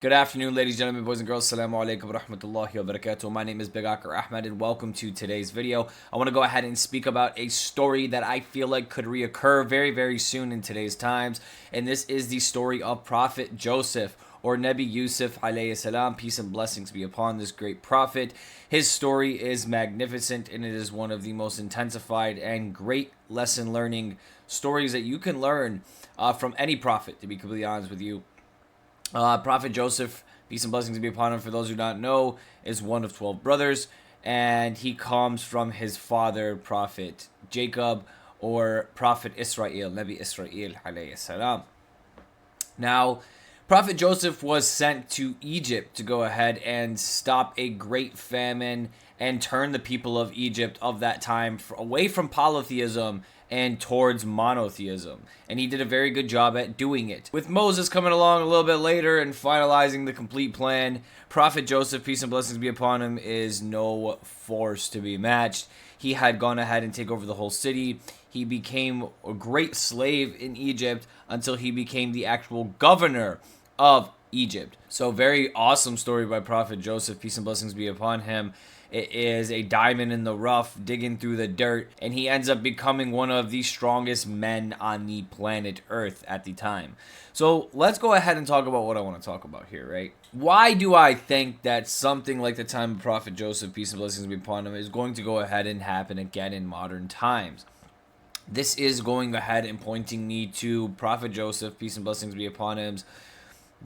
Good afternoon, ladies, gentlemen, boys and girls. Assalamu alaikum wa rahmatullahi wa barakatuh. My name is Big Akar Ahmed, and welcome to today's video. I want to go ahead and speak about a story that I feel like could reoccur very, very soon in today's times. And this is the story of Prophet Joseph, or Nabi Yusuf alayhi salam. Peace and blessings be upon this great prophet. His story is magnificent, and it is one of the most intensified and great lesson learning stories that you can learn from any prophet, to be completely honest with you. Prophet Joseph, peace and blessings be upon him, for those who do not know, is one of 12 brothers, and he comes from his father, Prophet Jacob, or Prophet Israel, Nabi Israel alayhi salam. Now, Prophet Joseph was sent to Egypt to go ahead and stop a great famine and turn the people of Egypt of that time away from polytheism and towards monotheism. And he did a very good job at doing it. With Moses coming along a little bit later and finalizing the complete plan, Prophet Joseph, peace and blessings be upon him, is no force to be matched. He had gone ahead and take over the whole city. He became a great slave in Egypt until he became the actual governor of Egypt. So very awesome story by Prophet Joseph, peace and blessings be upon him. It is a diamond in the rough, digging through the dirt, and he ends up becoming one of the strongest men on the planet Earth at the time. So let's go ahead and talk about what I want to talk about here, right? Why do I think that something like the time of Prophet Joseph, peace and blessings be upon him, is going to go ahead and happen again in modern times? This is going ahead and pointing me to Prophet Joseph, peace and blessings be upon him's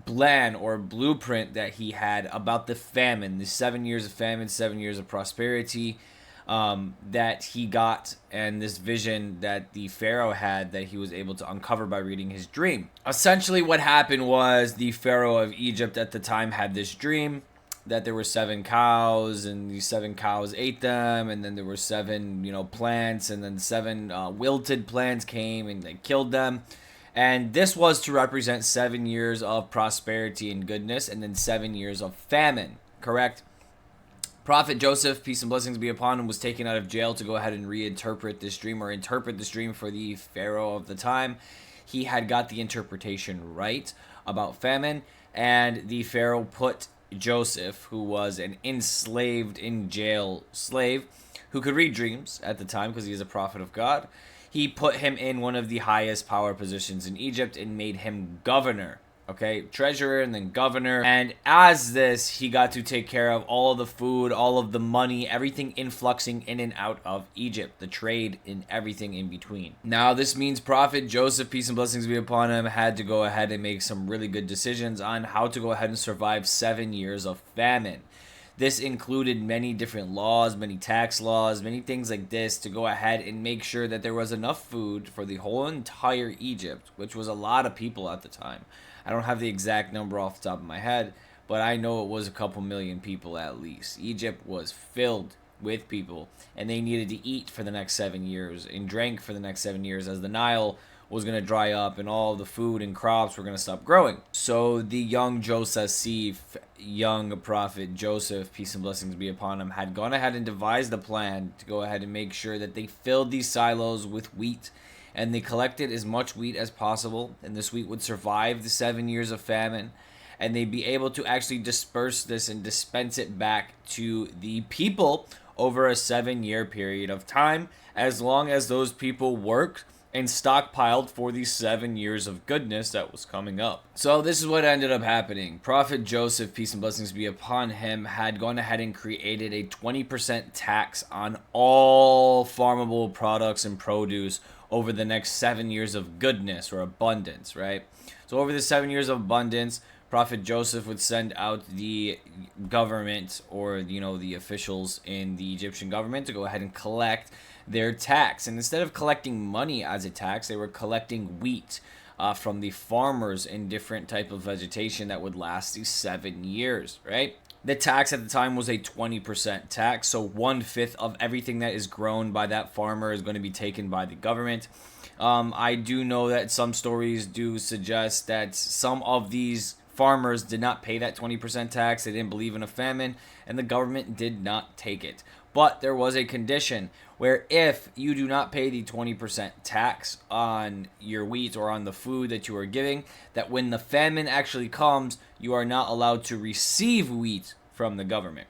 plan or blueprint that he had about the famine, the 7 years of famine, 7 years of prosperity that he got, and this vision that the Pharaoh had that he was able to uncover by reading his dream. Essentially what happened was the Pharaoh of Egypt at the time had this dream that there were 7 cows, and these 7 cows ate them, and then there were 7 plants, and then 7 wilted plants came and they killed them. And this was to represent 7 years of prosperity and goodness, and then 7 years of famine, correct? Prophet Joseph, peace and blessings be upon him, was taken out of jail to go ahead and reinterpret this dream, or interpret this dream for the Pharaoh of the time. He had got the interpretation right about famine, and the Pharaoh put Joseph, who was an enslaved in jail slave, who could read dreams at the time because he is a prophet of God. He put him in one of the highest power positions in Egypt and made him governor. Okay, treasurer and then governor. And as this, he got to take care of all of the food, all of the money, everything influxing in and out of Egypt, the trade and everything in between. Now, this means Prophet Joseph, peace and blessings be upon him, had to go ahead and make some really good decisions on how to go ahead and survive 7 years of famine. This included many different laws, many tax laws, many things like this to go ahead and make sure that there was enough food for the whole entire Egypt, which was a lot of people at the time. I don't have the exact number off the top of my head, but I know it was a couple million people at least. Egypt was filled with people, and they needed to eat for the next 7 years and drank for the next 7 years as the Nile was going to dry up and all the food and crops were going to stop growing. So the young Joseph, young prophet Joseph, peace and blessings be upon him, had gone ahead and devised a plan to go ahead and make sure that they filled these silos with wheat, and they collected as much wheat as possible, and this wheat would survive the 7 years of famine, and they'd be able to actually disperse this and dispense it back to the people over a 7-year period of time, as long as those people worked and stockpiled for the 7 years of goodness that was coming up. So this is what ended up happening. Prophet Joseph, peace and blessings be upon him, had gone ahead and created a 20% tax on all farmable products and produce over the next 7 years of goodness or abundance, right? So over the 7 years of abundance, Prophet Joseph would send out the government, or the officials in the Egyptian government, to go ahead and collect their tax. And instead of collecting money as a tax, they were collecting wheat from the farmers in different type of vegetation that would last these 7 years, right? The tax at the time was a 20% tax, so 1/5 of everything that is grown by that farmer is going to be taken by the government. I do know that some stories do suggest that some of these farmers did not pay that 20% tax. They didn't believe in a famine, and the government did not take it. But there was a condition where if you do not pay the 20% tax on your wheat or on the food that you are giving, that when the famine actually comes, you are not allowed to receive wheat from the government.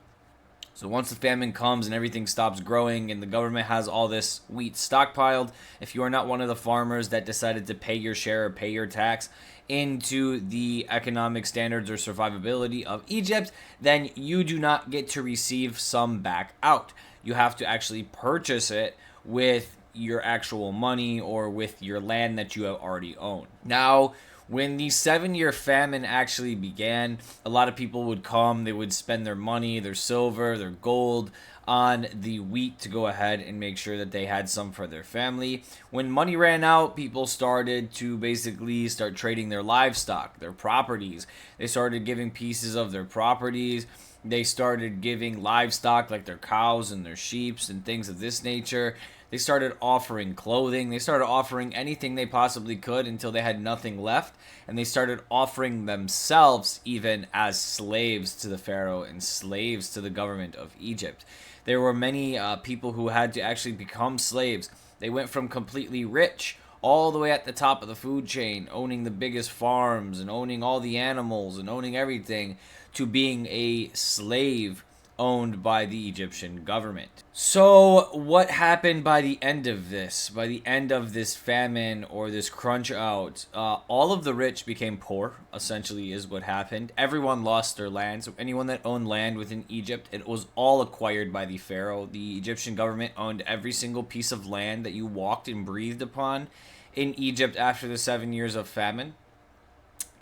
So once the famine comes and everything stops growing and the government has all this wheat stockpiled, if you are not one of the farmers that decided to pay your share or pay your tax into the economic standards or survivability of Egypt, then you do not get to receive some back out. You have to actually purchase it with your actual money or with your land that you have already owned. Now, when the 7-year famine actually began, a lot of people would come, they would spend their money, their silver, their gold on the wheat to go ahead and make sure that they had some for their family. When money ran out, people started to basically start trading their livestock, their properties. They started giving pieces of their properties. They started giving livestock like their cows and their sheep and things of this nature. They started offering clothing. They started offering anything they possibly could until they had nothing left. And they started offering themselves even as slaves to the Pharaoh and slaves to the government of Egypt. There were many people who had to actually become slaves. They went from completely rich all the way at the top of the food chain, owning the biggest farms and owning all the animals and owning everything, to being a slave owned by the Egyptian government. So what happened by the end of this? By the end of this famine or this crunch out, all of the rich became poor, essentially is what happened. Everyone lost their land. So anyone that owned land within Egypt, it was all acquired by the Pharaoh. The Egyptian government owned every single piece of land that you walked and breathed upon in Egypt after the 7 years of famine.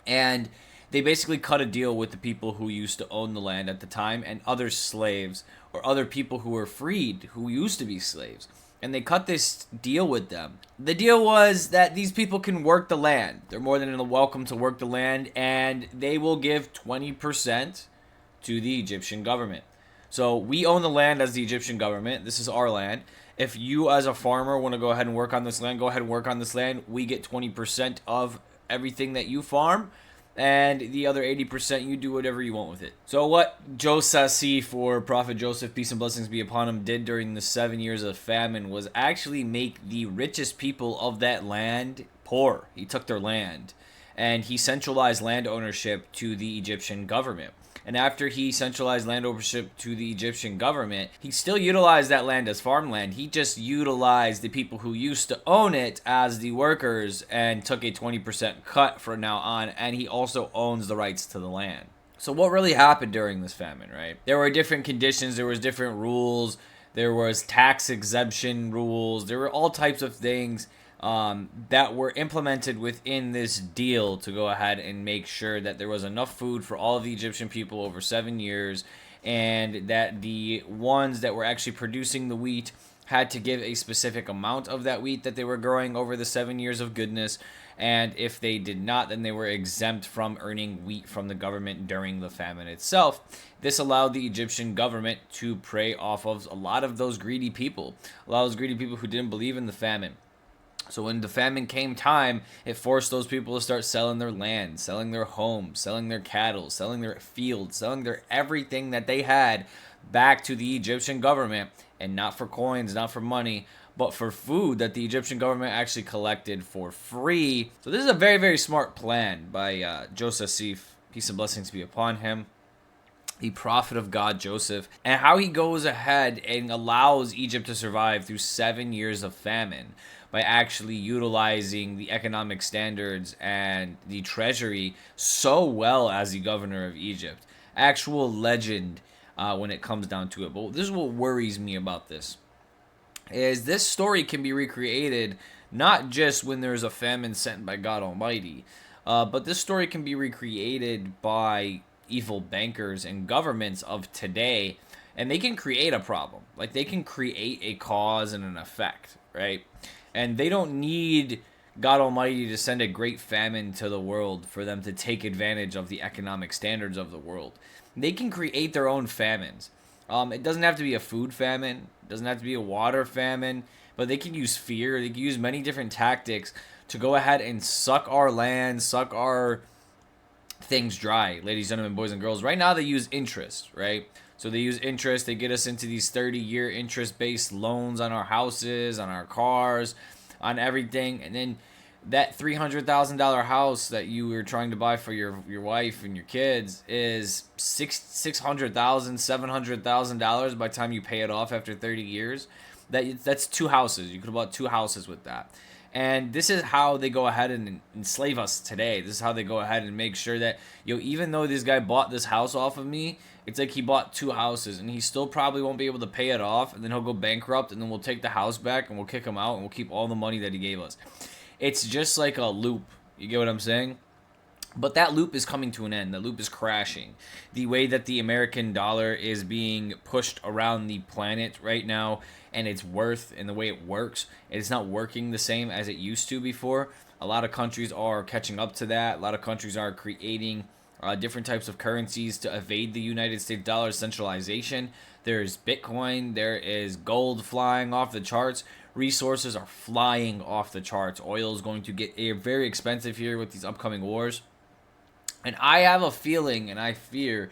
And they basically cut a deal with the people who used to own the land at the time and other slaves or other people who were freed who used to be slaves. And they cut this deal with them. The deal was that these people can work the land. They're more than welcome to work the land, and they will give 20% to the Egyptian government. So we own the land as the Egyptian government. This is our land. If you as a farmer want to go ahead and work on this land, go ahead and work on this land. We get 20% of everything that you farm, and the other 80% you do whatever you want with it. So what Joseph, or Prophet Joseph, peace and blessings be upon him, did during the 7 years of famine was actually make the richest people of that land poor. He took their land and he centralized land ownership to the Egyptian government. And after he centralized land ownership to the Egyptian government, he still utilized that land as farmland. He just utilized the people who used to own it as the workers and took a 20% cut from now on. And he also owns the rights to the land. So what really happened during this famine, right? There were different conditions. There was different rules. There was tax exemption rules. There were all types of things that were implemented within this deal to go ahead and make sure that there was enough food for all of the Egyptian people over 7 years, and that the ones that were actually producing the wheat had to give a specific amount of that wheat that they were growing over the 7 years of goodness. And if they did not, then they were exempt from earning wheat from the government during the famine itself. This allowed the Egyptian government to prey off of a lot of those greedy people, a lot of those greedy people who didn't believe in the famine. So when the famine came time, it forced those people to start selling their land, selling their homes, selling their cattle, selling their fields, selling their everything that they had back to the Egyptian government, and not for coins, not for money, but for food that the Egyptian government actually collected for free. So this is a very, very smart plan by Joseph, peace and blessings be upon him, the prophet of God, Joseph, and how he goes ahead and allows Egypt to survive through 7 years of famine by actually utilizing the economic standards and the treasury so well as the governor of Egypt. Actual legend when it comes down to it. But this is what worries me about this, is this story can be recreated not just when there's a famine sent by God Almighty, but this story can be recreated by evil bankers and governments of today, and they can create a problem. Like, they can create a cause and an effect, right? And they don't need God Almighty to send a great famine to the world for them to take advantage of the economic standards of the world. They can create their own famines. It doesn't have to be a food famine. It doesn't have to be a water famine. But they can use fear. They can use many different tactics to go ahead and suck our land, suck our things dry, ladies, gentlemen, boys, and girls. Right now they use interest, right? So they use interest. They get us into these 30-year interest-based loans on our houses, on our cars, on everything. And then that $300,000 house that you were trying to buy for your wife and your kids is $600,000, $700,000 by the time you pay it off after 30 years. That's two houses. You could have bought two houses with that. And this is how they go ahead and enslave us today. This is how they go ahead and make sure that, even though this guy bought this house off of me, it's like he bought two houses and he still probably won't be able to pay it off, and then he'll go bankrupt, and then we'll take the house back and we'll kick him out and we'll keep all the money that he gave us. It's just like a loop. You get what I'm saying? But that loop is coming to an end. That loop is crashing. The way that the American dollar is being pushed around the planet right now, and its worth and the way it works, it's not working the same as it used to before. A lot of countries are catching up to that. A lot of countries are creating different types of currencies to evade the United States dollar centralization. There's Bitcoin. There is gold flying off the charts. Resources are flying off the charts. Oil is going to get very expensive here with these upcoming wars. And I have a feeling and I fear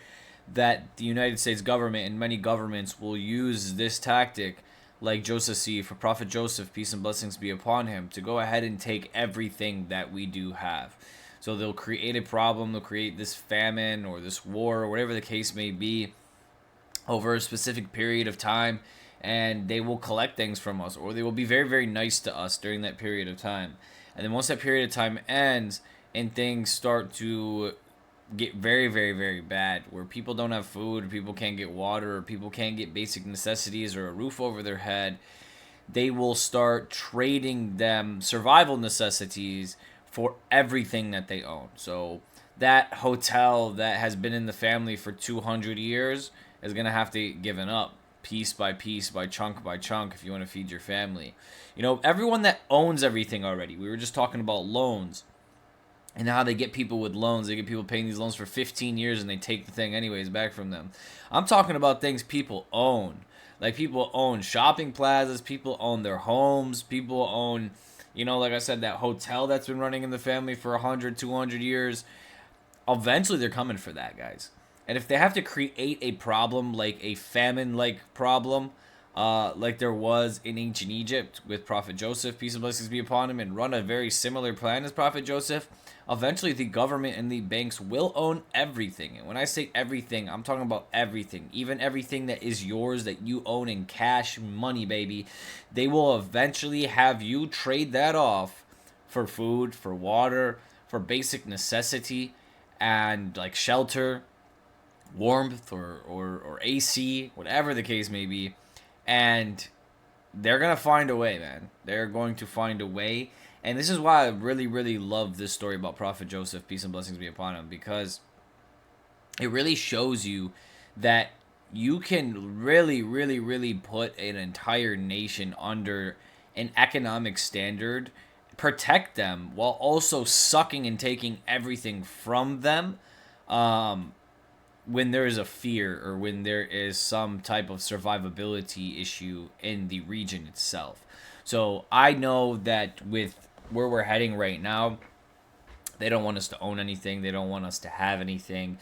that the United States government and many governments will use this tactic, like Joseph C. for Prophet Joseph, peace and blessings be upon him, to go ahead and take everything that we do have. So they'll create a problem, they'll create this famine or this war or whatever the case may be over a specific period of time, and they will collect things from us, or they will be very, very nice to us during that period of time. And then once that period of time ends and things start to get very, very, very bad, where people don't have food, or people can't get water, or people can't get basic necessities or a roof over their head, they will start trading them survival necessities for everything that they own. So that hotel that has been in the family for 200 years is going to have to get given up piece by piece, by chunk, if you want to feed your family. Everyone that owns everything already, we were just talking about loans and how they get people with loans. They get people paying these loans for 15 years and they take the thing anyways back from them. I'm talking about things people own. Like, people own shopping plazas, people own their homes, people own, like I said, that hotel that's been running in the family for 100, 200 years. Eventually they're coming for that, guys. And if they have to create a problem like a famine-like problem, like there was in ancient Egypt with Prophet Joseph, peace and blessings be upon him, and run a very similar plan as Prophet Joseph, eventually the government and the banks will own everything. And when I say everything, I'm talking about everything. Even everything that is yours, that you own in cash money, baby. They will eventually have you trade that off for food, for water, for basic necessity, and like shelter, warmth, or AC, whatever the case may be. And they're going to find a way, man. They're going to find a way. And this is why I really, really love this story about Prophet Joseph, peace and blessings be upon him, because it really shows you that you can really, really, really put an entire nation under an economic standard, protect them, while also sucking and taking everything from them, when there is a fear or when there is some type of survivability issue in the region itself. So I know that with where we're heading right now, they don't want us to own anything. They don't want us to have anything.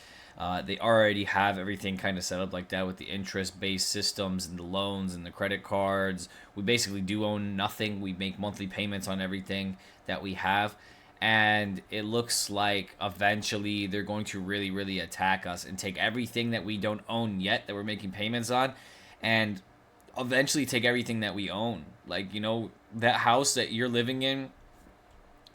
They already have everything kind of set up like that with the interest-based systems and the loans and the credit cards. We basically do own nothing. We make monthly payments on everything that we have. And it looks like eventually they're going to really, really attack us and take everything that we don't own yet that we're making payments on, and eventually take everything that we own. Like, that house that you're living in,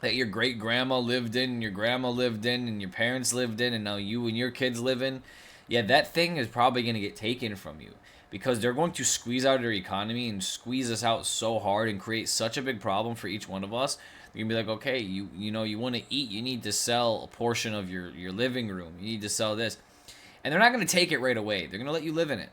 that your great-grandma lived in, and your grandma lived in, and your parents lived in, and now you and your kids live in, yeah, that thing is probably going to get taken from you, because they're going to squeeze out their economy and squeeze us out so hard and create such a big problem for each one of us. You're going to be like, okay, you want to eat, you need to sell a portion of your living room. You need to sell this. And they're not going to take it right away. They're going to let you live in it.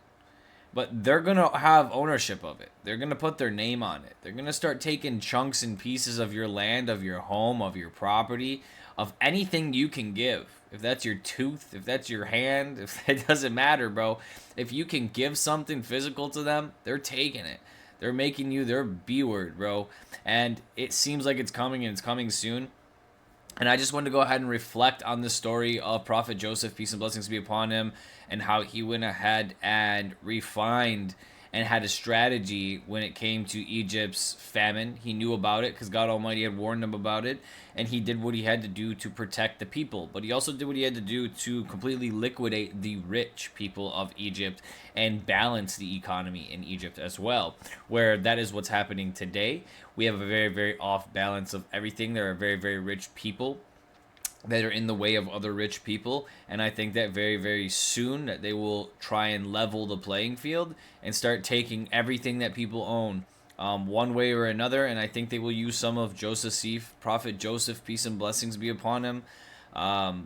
But they're going to have ownership of it. They're going to put their name on it. They're going to start taking chunks and pieces of your land, of your home, of your property, of anything you can give. If that's your tooth, if that's your hand, if it doesn't matter, bro. If you can give something physical to them, they're taking it. They're making you their B-word, bro. And it seems like it's coming, and it's coming soon. And I just wanted to go ahead and reflect on the story of Prophet Joseph, peace and blessings be upon him, and how he went ahead and refined and had a strategy when it came to Egypt's famine. He knew about it because God Almighty had warned him about it, and he did what he had to do to protect the people. But he also did what he had to do to completely liquidate the rich people of Egypt and balance the economy in Egypt as well, where that is what's happening today. We have a very, very off balance of everything. There are very, very rich people that are in the way of other rich people, and I think that very, very soon that they will try and level the playing field and start taking everything that people own, one way or another. And I think they will use some of Joseph, Prophet Joseph, peace and blessings be upon him,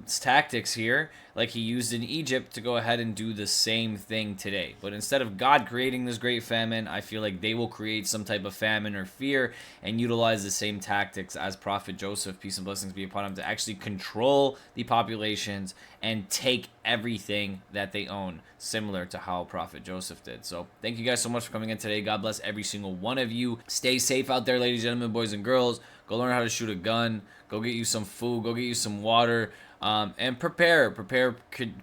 tactics here, like he used in Egypt, to go ahead and do the same thing today. But instead of God creating this great famine, I feel like they will create some type of famine or fear and utilize the same tactics as Prophet Joseph, peace and blessings be upon him, to actually control the populations and take everything that they own, similar to how Prophet Joseph did. So thank you guys so much for coming in today. God bless every single one of you. Stay safe out there, ladies and gentlemen, boys and girls. Go learn how to shoot a gun. Go get you some food. Go get you some water. And prepare.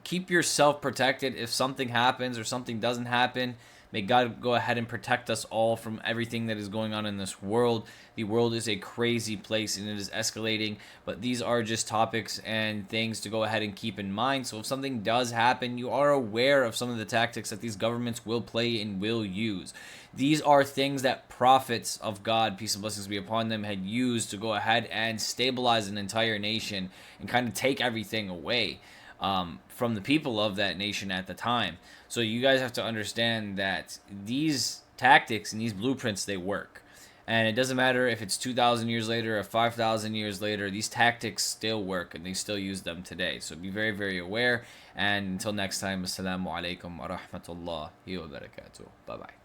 Keep yourself protected if something happens or something doesn't happen. May God go ahead and protect us all from everything that is going on in this world. The world is a crazy place and it is escalating, but these are just topics and things to go ahead and keep in mind. So if something does happen, you are aware of some of the tactics that these governments will play and will use. These are things that prophets of God, peace and blessings be upon them, had used to go ahead and stabilize an entire nation and kind of take everything away from the people of that nation at the time. So you guys have to understand that these tactics and these blueprints, they work. And it doesn't matter if it's 2,000 years later or 5,000 years later, these tactics still work and they still use them today. So be very, very aware. And until next time, assalamu alaikum wa rahmatullahi wa barakatuh. Bye-bye.